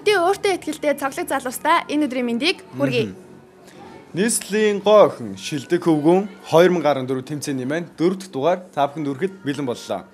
Бити өөртөө ихтэй цоглог залуустаа энэ өдрийн мэндийг хүргэе. Нийслэлийн гоо охин шилдэг хөвгүүн 2014 тэмцээний маань 4 дахь дугаар та бүхэнд хүрэхэд бэлэн боллоо.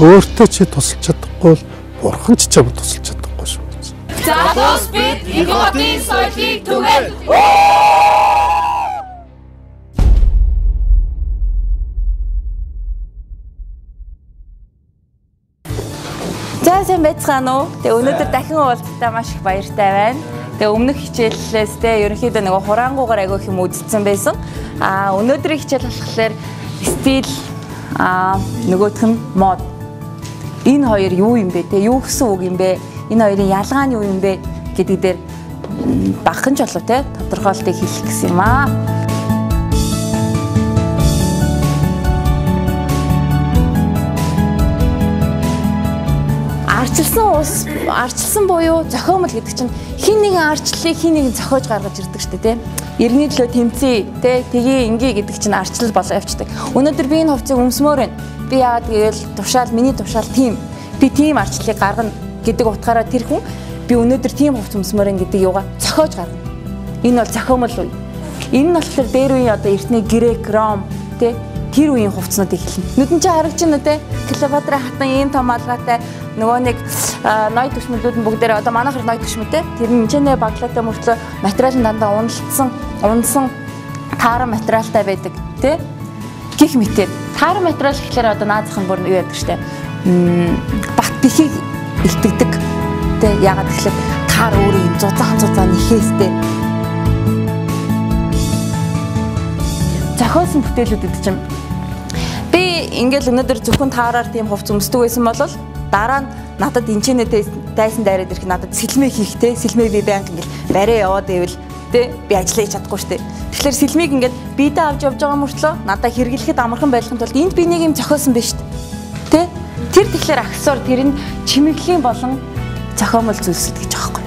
Өөртөө чи тусалж чадахгүй бол бурхан ч чамд тусалж чадахгүй шүү. Залуус бид их хотын соёлыг түгэл. За сайн байцгаана уу? Тэгээ өнөөдөр дахин уулзалтаа маш их баяртай байна. Тэгээ өмнөх хичээллээс ерөнхийдөө нэг хураангуугаар агай их юм үзсэн байсан. Өнөөдрийн хичээл болохоор стил нөгөөх нь мод. Энэ хоёр юу юм бэ те? Юу гэсэн үг юм бэ? Энэ хоёрын ялгаа нь юу юм бэ гэдэг дээр багхан ч болов те тодорхойлтыг хэлэх гэсэн юм аа. Арчилсан буюу зохиомл гэдэг чинь хин нэгэн арчлалыг хин нэгэн зохиож гаргаж ирдэг шүү дээ, тийм. Иргэний төлөө тэмцээ, тгий ингээ гэдэг чинь арчлал болоо явцдаг. Өнөөдөр би энэ хувцсыг өмсмөр байна. Би яагаад гэвэл миний тушаал тийм. Би тийм арчлалыг гаргана гэдэг утгаараа тэр хүн би өнөөдөр тийм хувцс өмсмөр байна гэдэг юугаа зохиож гаргана. Энэ бол зохиомл үе. Энэ нь болохоор дээр үеийн одоо эртний грек, ром, тэр үеийн хувцснуудыг хэлнэ. Нүдэн чинь харагч нь Клеопатра хатан ийм том алгаатай нөгөө нэг ноёд төшмөлүүд нь бүгдээрээ одоо манайхэр ноёд төшмөлтэй тэр нь хэмжээний баглаатай мөртлөө материал нь дандаа унсан тааран материалтай байдаг тий гих мэтэр тааран материал гэхэлэр одоо наазах нь бүр юу яадаг штэ бат бихийг илтгэдэг тий яагаад гэхэлэр таар өөрийн зузаан нэхээстэй зохиосон бүтээлүүдэд чинь би ингээл өнөөдөр зөвхөн таараар тийм хувц өмсдөг байсан бол дараа нь надад энчэнэ дайсан дайраад ирэх надад сэлмээ хийх те сэлмээ би байнг ингээл барай яваад ивэл те би ажиллаж чадахгүй штэ. Тэгэхээр сэлмийг ингээд бидээ авч явж байгаа мөртлөө надад хэрэглэхэд амархан байхын тулд энд би нэг юм зохиосон байна штэ. Тэ тэр тэгэхээр аксессуар тэр нь чимэглэлийн болон зохиомл зүйлсэд гэж байгаа байхгүй.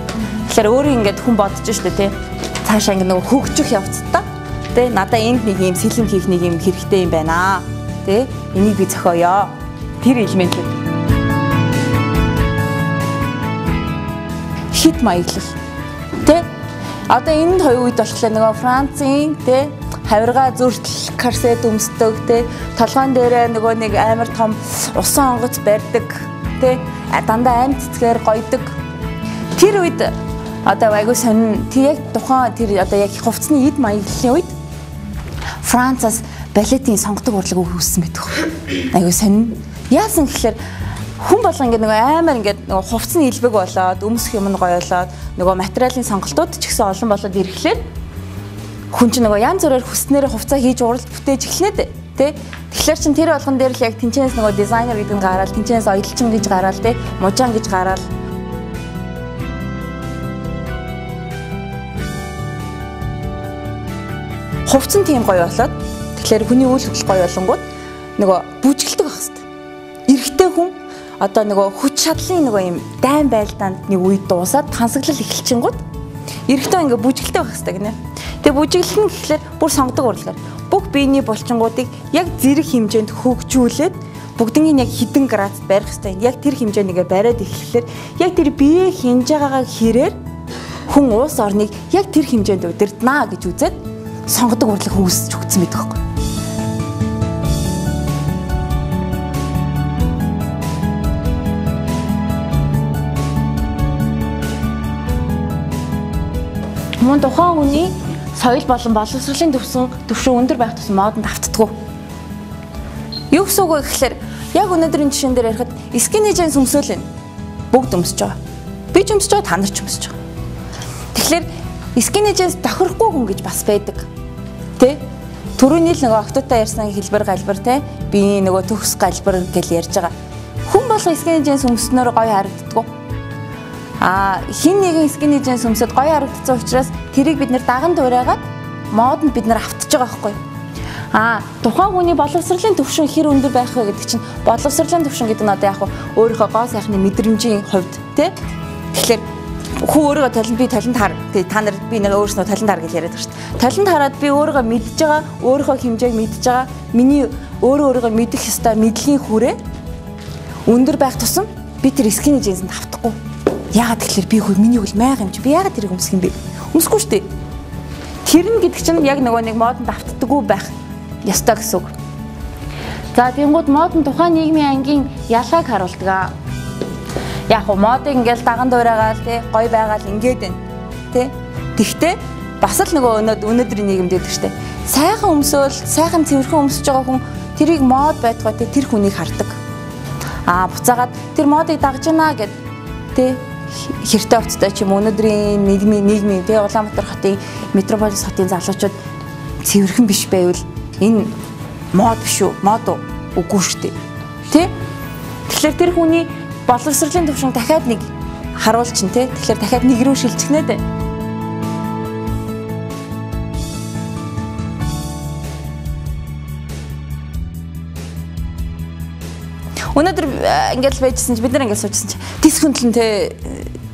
Тэгэхээр өөрөө ингээд хүн бодож штэ те цаашаа ингээд нөгөө хөгжих явцдаа те надад энд нэг юм сэлэм хийх нэг юм хэрэгтэй юм байна. Тэ энийг би зохиоё. Тэр элементүүд хит маяглал тэ одоо энэ хоёр үед болохоор нөгөө Францын тэ хавиргаа зүртэл корсет өмсдөг тэ толгоон дээрээ нөгөө нэг амар том усан онгоц барьдаг тэ дандаа амьд цэцгээр гойдог тэр үед одоо айгуу сонин тэр яг тухайн тэр одоо яг хувцсны эд маяглалын үед Францаас балетын сонгодог урлагийг үүссэн байдаг. Айгуу сонин яасан гэхээр хүн болго ингээд нөгөө амар ингээд нөгөө хувцсны илбэг болоод өмсөх юм нь гоёлоод нөгөө материалын сонголтууд ч гэсэн олон болоод ирэхлээр хүн чинь нөгөө янз бүрээр хүснээрээ хувцас хийж уралд бүтээж эхлэнэ тэ. Тэгэхээр чин тэр болгон дээр л яг тэнцэнээс нөгөө дизайнер гэдэг нь гараад тэнцэнээс оёлчин гэж гараад тэ мужаан гэж гараад хувцсан тийм гоё болоод тэгэхээр хүний үйл хөдлөл гоё болонгууд нөгөө бүжгэлдэг байх хэвээр. Эрэгтэй хүн одоо нөгөө хүч чадлын нөгөө юм дайн байлдаанд нэг үед дуусаад хансаглал эхэлчихэнгууд эрэгтэй ингээ бүжгэлтэй байх хэвээр гинэ. Тэгээ бүжиглэх нь гэхлээр бүр сонгодог урлагаар бүх биений булчингуудыг яг зэрэг хэмжээнд хөгжүүлээд бүгднийг яг хідэн градусд барих хэвээр. Яг тэр хэмжээнийг бариад эхлэхлээр яг тэр бие хинж байгаагаа хэрээр хүн улс орныг яг тэр хэмжээнд удирднаа гэж үзээд сонгодог урлаг үүсэж өгсөн байдаг байхгүй. Мөн тухайн хүний соёл болон боловсролын түвшин өндөр байх тусам модонд автдаггүй. Юу гэсэн үг вэ гэхээр яг өнөөдрийн жишээн дээр ярихад skinny jeans өмсөөл энэ бүгд өмсөж байгаа. Би ч өмсөж байгаа, та нар ч өмсөж байгаа. Тэгэхээр skinny jeans тохирохгүй хүн гэж бас байдаг. Тэ? Түрүүний л нөгөө октотой ярьсан хэлбэр галбар те би нөгөө төгс галбар гэж ярьж байгаа. Хүн болго skinny jeans өмснөөр гоё харагддаг. Хин нэгэн skinny jeans өмсөд гоё харагдсан учраас тэрийг бид нэр даган дуурайгаад модонд бид нар автж байгаа байхгүй. Тухайн хүний боловсролын түвшин хэр өндөр байх вэ гэдэг чинь боловсролын түвшин гэдэг нь одоо яг өөрийнхөө гоо сайхны мэдрэмжийн хувьд тий. Тэгэхээр хүү өөрийгөө талент би талент хар та нар би нэг өөрснөө талент хар гэж яриад байгаа шүү дээ. Талент хараад би өөрийгөө мэдж байгаа, өөрийнхөө хэмжээг мэдж байгаа. Миний өөрийгөө мэдэх ёстой мэдлэгийн хүрээ өндөр байх тусам би тэр skinny jeans-д автахгүй. Яагаад тэгэхээр би хөө миний хөл майх юм чи би яагаад тэрийг өмсөх юм бэ? Өмсөхгүй шүү дээ. Тэр нь гэдэг чинь яг нөгөө нэг модонд автдаггүй байх ёстой гэсэн үг. За тэгэнгүүт модон тухайн нийгмийн ангийн ялгааг харуулдаг. Яг хөө модыг ингээл даган дуурайгаал тий гоё байгаал ингээд байна. Тий. Тэгтээ бас л нөгөө өнөөдрийн нийгэмд байдаг штэ. Сайхан өмсөөл, сайхан цэвэрхэн өмсөж байгаа хүн тэрийг мод байдгаа тий тэр хүнийг хардаг. Буцаагаад тэр модыг дагж гинэ гэд тий хэртэй хувцастай ч юм өнөөдрийн нийгмийн тий Улаанбаатар хотын метрополис хотын залуучууд цэвэрхэн биш байвал энэ мод биш үү? Мод үгүй шүү дээ. Тэ? Тэгэхээр тэр хүний боловсролын түвшин дахиад нэг харуулчин тий. Тэгэхээр дахиад нэг рүү шилжихнэ дээ. Өнөөдөр ингээл байжсэн чи бид нар ингээл суужсэн чи тис хөндлөн те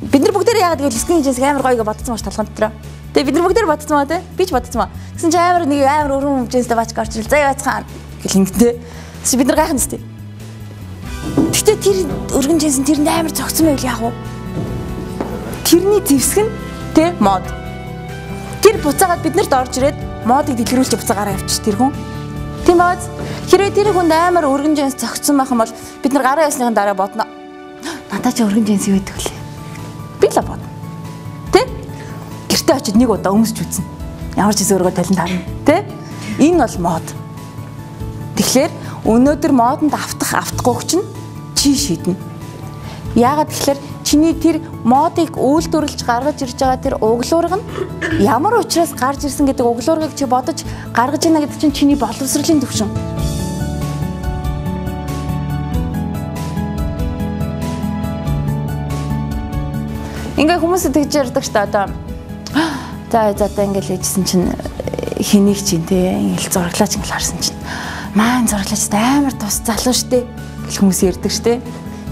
бид нар бүгдээ яагаад гэвэл skinny jeans амар гоё гэж бодсон маш толгойд дотроо. Тэгээ бид нар бүгдээ бодсон маа те би ч бодсон маа. Гэсэн чи амар нэг амар өргөн jeans-тэй бач гарч ил заа яцхан гэл ингэдэ. Чи бид нар гайхна тест. Гэхдээ тэр өргөн jeans тэрэнд амар цогцсон байвал яах вэ? Тэрний зэвсэг нь те мод. Тэр буцаагаад бид нарт орж ирээд модыг дэлгэрүүлж буцаагаар авчиж тэр хүн. Тийм бааз. Хэрвээ тэр хүнд амар өргөн jeans цогцсон байх юм бол бид нар гараа ясныхаа дараа бодно. Надад ч өргөн jeans юу гэдэг вэ? Би л бодно. Тэ? Гэртээ очиод нэг удаа өмсч үзнэ. Ямар ч зөөргөө талент харна. Тэ? Энэ бол мод. Тэгэхээр өнөөдөр модонд автахгүй чинь чи шийднэ. Яагаад тэгэхээр чиний тэр модыг үйлдвэрлэж гаргаж ирж байгаа тэр углуурга нь ямар учраас гарч ирсэн гэдэг углуургыг чи бодож гаргаж ийна гэдэг чинь чиний боловсролын түвшин. Ингээ хүмүүс тэгж ярьдаг шүү дээ одоо. За ингээл ээжсэн чинь хэнийг чинь те ингээл зураглаач ингээл харсан чинь маань зураглаач амар тус залуу шүү дээ гэл хүмүүс ярьдаг шүү дээ.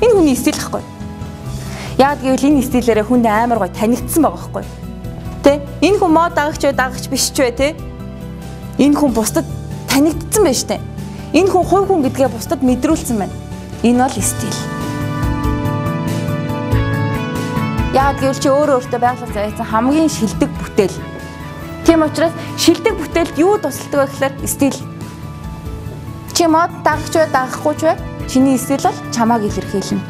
Энэ хүний стил ахгүй. Яг гэвэл энэ стилээрээ хүнд амар гоё танигдсан байгаа байхгүй. Тэ? Энэ хүн мод дагагч биш ч бай, тэ? Энэ хүн бусдад танигдсан байж тээ. Энэ хүн хувь хүн гэдгээ бусдад мэдрүүлсэн байна. Энэ бол стил. Яг гэвэл чи өөртөө байгаль зайсан хамгийн шилдэг бүтээл. Тийм учраас шилдэг бүтээлд юу тусалдаг вэ гэхээр стил. Чи мод дагагч бай, дагахгүй ч бай, чиний стил бол чамааг илэрхийлнэ.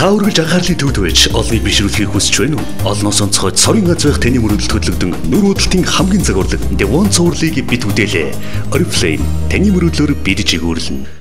Та үргэлж анхаарлын төвд байж олныг бишрүүлэхийг хүсэж байна уу? Олноос онцгойд сорын аз байх таны мөрөлд хөдлөгдөн нүр хөдлөлтийн хамгийн загварлаг The One цувралыг бид хүдээлээ. Oriflame таны мөрөлдлөөр бид жигүүрлэнэ.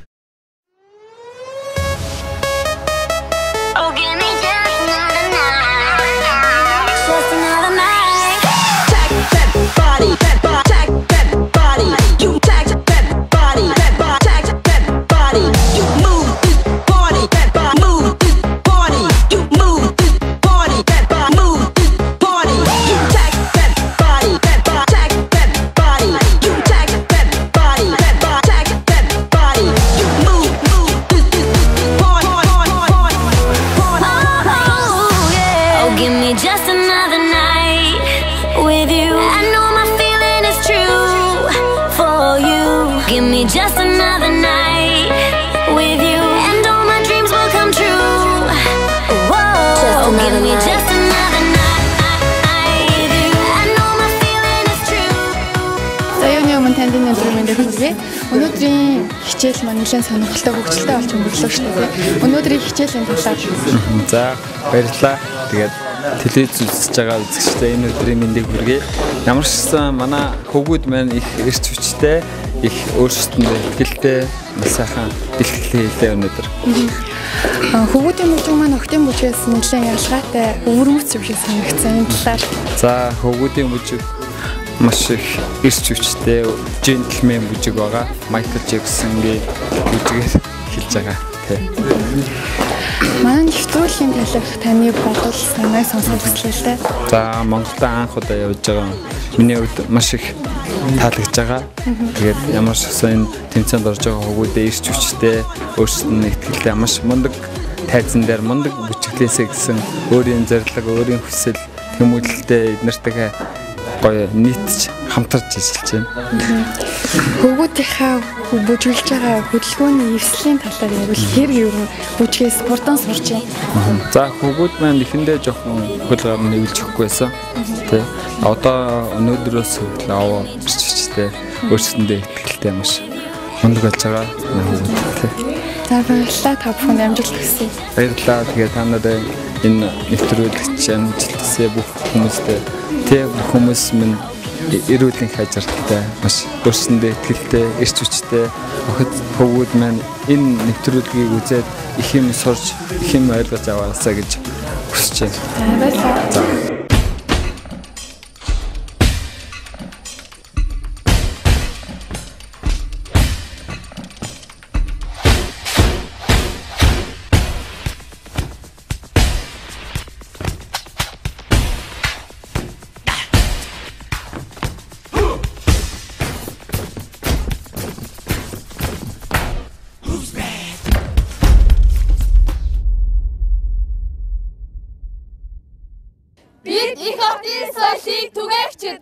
танд энэ өдрийн мэндийг хүргэе. Өнөөдрийн хичээл маань нэлээд сонирхолтой хөгжилтэй болж өнгөрлөө шүү дээ. Өнөөдрийн хичээлийн талаар. За баярлалаа. Тэгээд телевиз үзэж байгаа үзэгчдээ энэ өдрийн мэндийг хүргэе. Ямар ч гэсэн манай хөвгүүд маань их эрч хүчтэй, их өөрсдөндөө ихтэй, сайхан бэлтгэл хийлээ өнөөдөр. Хөвгүүдийн мужиг маань октын мужигээс нэлээд ялгаатай өвөрмөц юм шиг санагдсан энэ талаар. За хөвгүүдийн мужиг маш их эрч хүчтэй, джентльмен мужиг байгаа. Майкл Джексонгийн мужигээр хэлж байгаа. Манай нэвтрүүлгийн талаарх таны бодол санааг сонсох хүслээ. За Монголд анх удаа явж байгаа. Миний хувьд маш их таалагдж байгаа. Тэгээд ямар ч гэсэн энэ тэмцээнд орж байгаа хөвгүүдээ ирч хүчтэй, өөрсдөнд нь ихтэй маш мундаг тайзан дээр мундаг бүжиглээсэй гэсэн өөрийн зорилго, өөрийн хүсэл тэмүүлэлтэй эднэртэйгээ гоё нийтж хамтарч ажиллаж байна. Хөвгүүдийнхээ бүжиглж байгаа хөдөлгөөний эвслийн талаар ярил хэр ерөн бүжгээс хурдан сурч байна. За хөвгүүд маань ихэндээ жоохон хөл гар нэвлж өгөхгүй байсан. Тэ. Одоо өнөөдрөөс аваа биччихтэй өөрсөндөө ихтэй маш мундаг болж байгаа хөвгүүд. За баярлалаа та бүхэнд амжилт хүсье. Баярлалаа. Тэгээд та нарыг энэ нэвтрүүлэгч амжилтсаа бүх хүмүүстээ тэг хүмүүс минь эрүүлийн хажиртай маш өөрсөндөө ихтэй эрч хүчтэй охид хөвгүүд маань энэ нэвтрүүлгийг үзээд их юм сурч их юм ойлгож аваасаа гэж хүсэж байна. Баярлалаа. Бид их хотын соёлыг түгээгчид.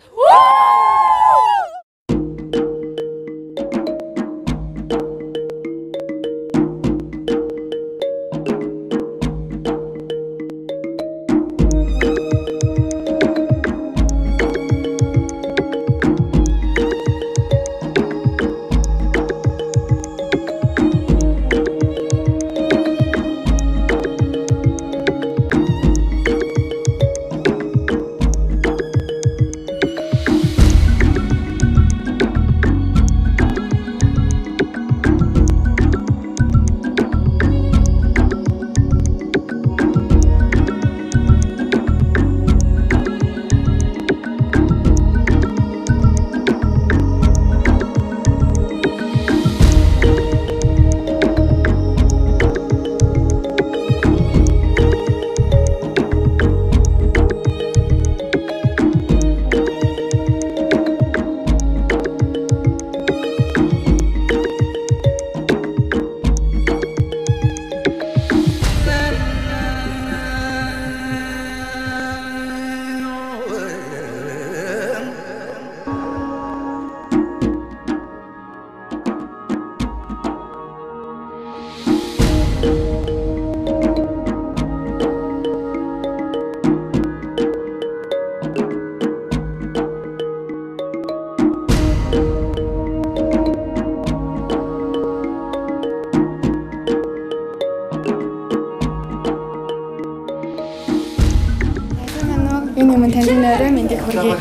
Энэ юм танд нэрээ мэндийг хүргэе.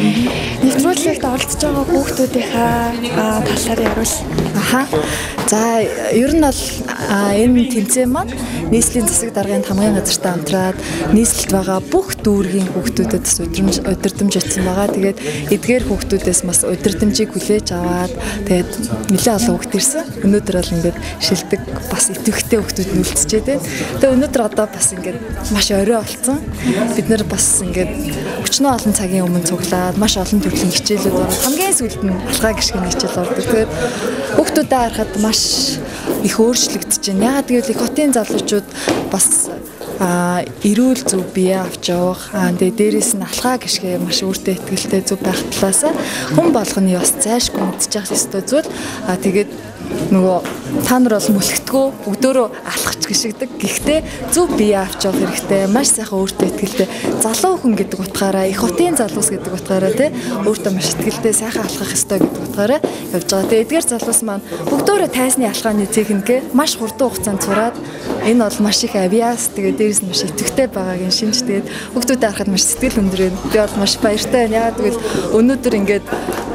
Нэвтрүүлэгт оролцож байгаа хүүхдүүдийнхаа талаар яривал. За ер нь бол энэ тэмцээн маань нийслэлийн засаг даргын хамгийн газартай хамтраад нийслэлд байгаа бүх дүүргийн хүүхдүүдэд удирдамж өгсөн байгаа. Тэгээд эдгээр хүүхдүүдээс бас удирдамжийг хүлээж аваад тэгээд нэлээд олон хүүхд ирсэн. Өнөөдөр бол ингээд шилдэг бас идэвхтэй хүүхдүүд нь үлдчихэд байна. Тэгээд өнөөдөр одоо бас ингээд маш орой болсон. Бид нар бас ингээд өчнөө олон цагийн өмнө цуглаад маш олон төрлийн хичээлүүд байгаа. Хамгийн сүүлд нь алгаа гიშгэн хичээл ордог. Тэгээд хүүхдүүдэд харахад маш их өөрчлөгдөж байна. Яагаад гэвэл их хотын залуучууд бас эрүүл зөв бие авч явах тэгээ дээрээс нь алхаа гიშгэ маш өөртөө ихтэй зөв байх талаас хүн болгоны бас зайлшгүй мэдчих ёстой зүйл тэгээд нөгөө та нар бол мүлэгтгөө өдөрөө алхач гიშгдэг. Гэхдээ зөв бие авч явах хэрэгтэй. Маш сайхан өөртөө ихтэй залуу хүн гэдэг утгаараа их хотын залуус гэдэг утгаараа тий өөртөө маш ихтэй сайхан алхах ёстой гэдэг утгаараа явж байгаа. Тэгээ эдгээр залуус маань бүгдөө тайсны алхааны техникээ маш хурдан хугацаанд сураад энэ бол маш их авиас тэгээ дээрээс нь маш идэвхтэй байгаагийн шинж тэгээд хүүхдүүдэд харахад маш сэтгэл өндөр байна. Би бол маш баяртай байна. Яагаад гэвэл өнөөдөр ингээд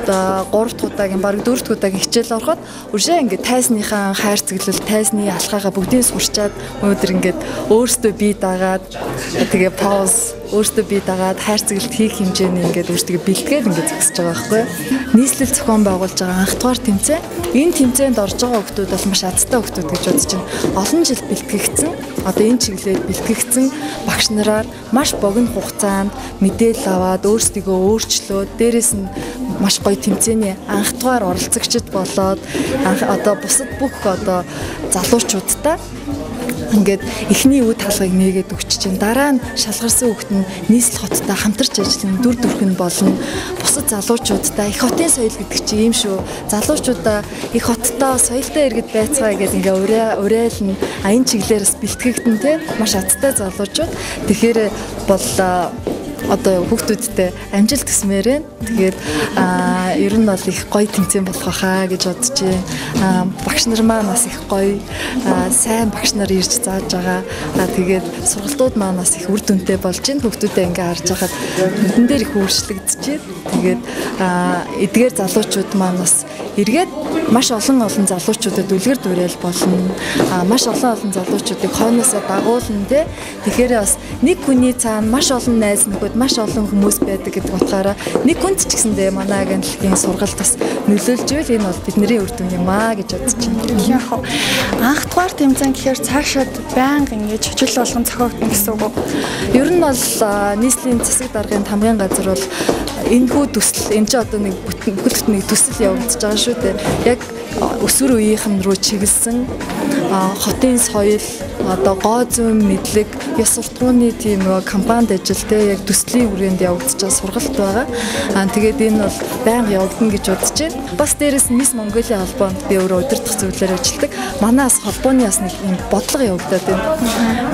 3 дахь удаагийн баг 4 дахь удаагийн хичээл ороход үржээ ингээд тайсныхаа хайр цэглэл тайсны алхаагаа бүгдийг сурчаад өнөөдөр ингээд өөртөө бие дагаад тэгээ пауз өөртөө бие дагаад хайр цэглэлт хийх хэмжээний ингээд өөртөө бэлтгээд ингээд зогсож байгаа байхгүй. Нийслэл зохион байгуулж байгаа анх дугаар тэмцээн. Энэ тэмцээнд орж байгаа хүмүүс бол маш азтай хүмүүс гэж бодож байна. Олон жил бэлтгэгдсэн. Одоо энэ чиглэлд бэлтгэгдсэн багш нараар маш богино хугацаанд мэдээлэл аваад өөрсдийгөө өөрчлөөд дээрэс нь маш гоё тэмцээний анх дугаар оролцогчд болоод одоо бусад бүх одоо залуучуудтай ингээд эхний үе талгыг нээгээд өгч чинь дараа нь шалгарсан хүүхэд нь нийслэл хоттой хамтарч ажиллана дүр төрх нь болно. Бусад залуучуудтай их хотын соёл гэдэг чинь ийм шүү. Залуучуудаа их хоттой соёлтой иргэд байцгаа гэдэг ингээ уриална. Энэ чиглэлээр бас бэлтгэгдэн те маш азтай залуучууд. Тэгэхээр бол одоо хүүхдүүдтэй амжилт төсмээр байна. Тэгээд ер нь бол их гоё тэмцээн болох хаа гэж бодож байна. Багш нар маань бас их гоё сайн багш нар ирж зааж байгаа. Тэгээд сургалтууд маань бас их үр дүнтэй болж байна. Хүүхдүүдээ ингээ харж байхад нүдэн дээр их өөрчлөгдөж байна. Тэгээд эдгээр залуучууд маань бас эргээд маш олон залуучуудад үлгэр дуурайл болно. Маш олон залуучуудыг хойноосоо дагуулна те. Тэгэхээр бас нэг хүний цаана маш олон найз нөхөд маш олон хүмүүс байдаг гэдэг утгаараа нэг хүнд ч гэсэндээ манай агентлагийн сургалт бас нөлөөлж ивэл энэ бол бидний үр дүн юм аа гэж бодож байна. Яг анх дугаар тэмцээн гэхээр цаашаад байнга ингэж жил болгон зохиогдно гэсэн үг. Ер нь бол нийслэлийн засаг даргын хамгийн газар бол энэхүү төсөл энэ ч одоо нэг бүхэлд нэг төсөл явагдаж байгаа шүү дээ. Яг өсвөр үеийнхэн рүү чиглэсэн хотын соёл одоо гоо зүйн мэдлэг ёс суртахууны тийм компанид ажил те яг төслийн хүрээнд явагдаж байгаа сургалт байгаа. Тэгээд энэ бол байнга явагдана гэж бодож байна. Бас дээрэс нь Мисс Монголиа холбоонд би өөрөө удирдах зүйлээр ажилладаг. Манаас холбооны бас нэг юм бодлого явагдаад байна.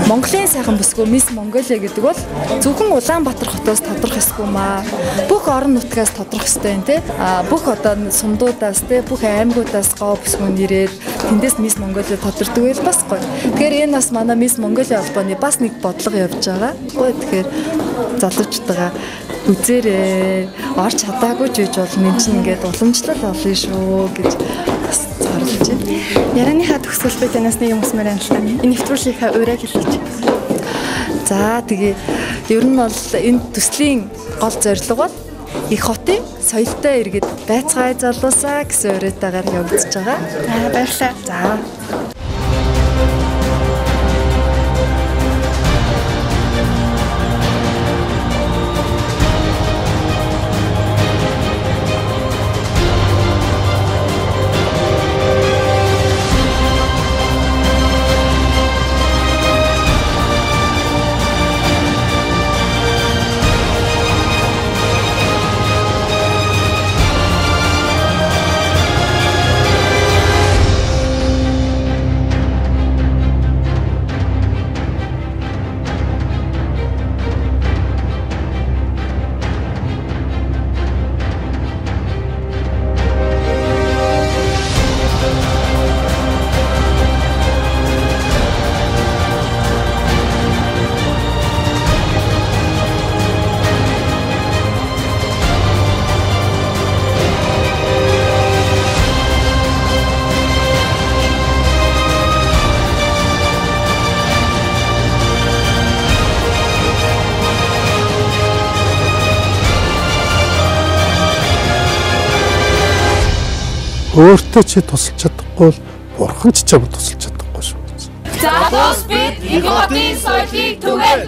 Монголын сайхан бүсгүй Мисс Монголиа гэдэг бол зөвхөн Улаанбаатар хотоос тодрох ёсгүй маа. Бүх орон нутгаас тодрох ёстой юм те. Бүх одоо сумдуудаас те бүх аймагуудаас гоо бүсгүүн ирээд тэндээс Мисс Монголиа тодордог байл бас гоё. Тэгэхээр энэ бас манай Мисс Монголиа холбооны бас нэг бодлого явж байгаа. Тэгэхээр залуучтайгаа үзээрээ орч чадаагүй ч гэж бол мен чинь ингээд уламжлал олно шүү гэж бас зарлж байна. Ярианыхаа төгсгөл би танаас нэг юм асуумаар байна л та. Энэ нэвтрүүлгийнхаа ураг хэлээч. За тэгээ ер нь бол энэ төслийн гол зорилго бол их хотын соёлтой иргэд байцгаая залуусаа гэсэн уриатаагаар явагдаж байгаа. Баярлалаа. За. Өөртөө чи тусалж чадахгүй бол бурхан ч чамд тусалж чадахгүй шүү. За тус бид их хотын соёлыг түгэл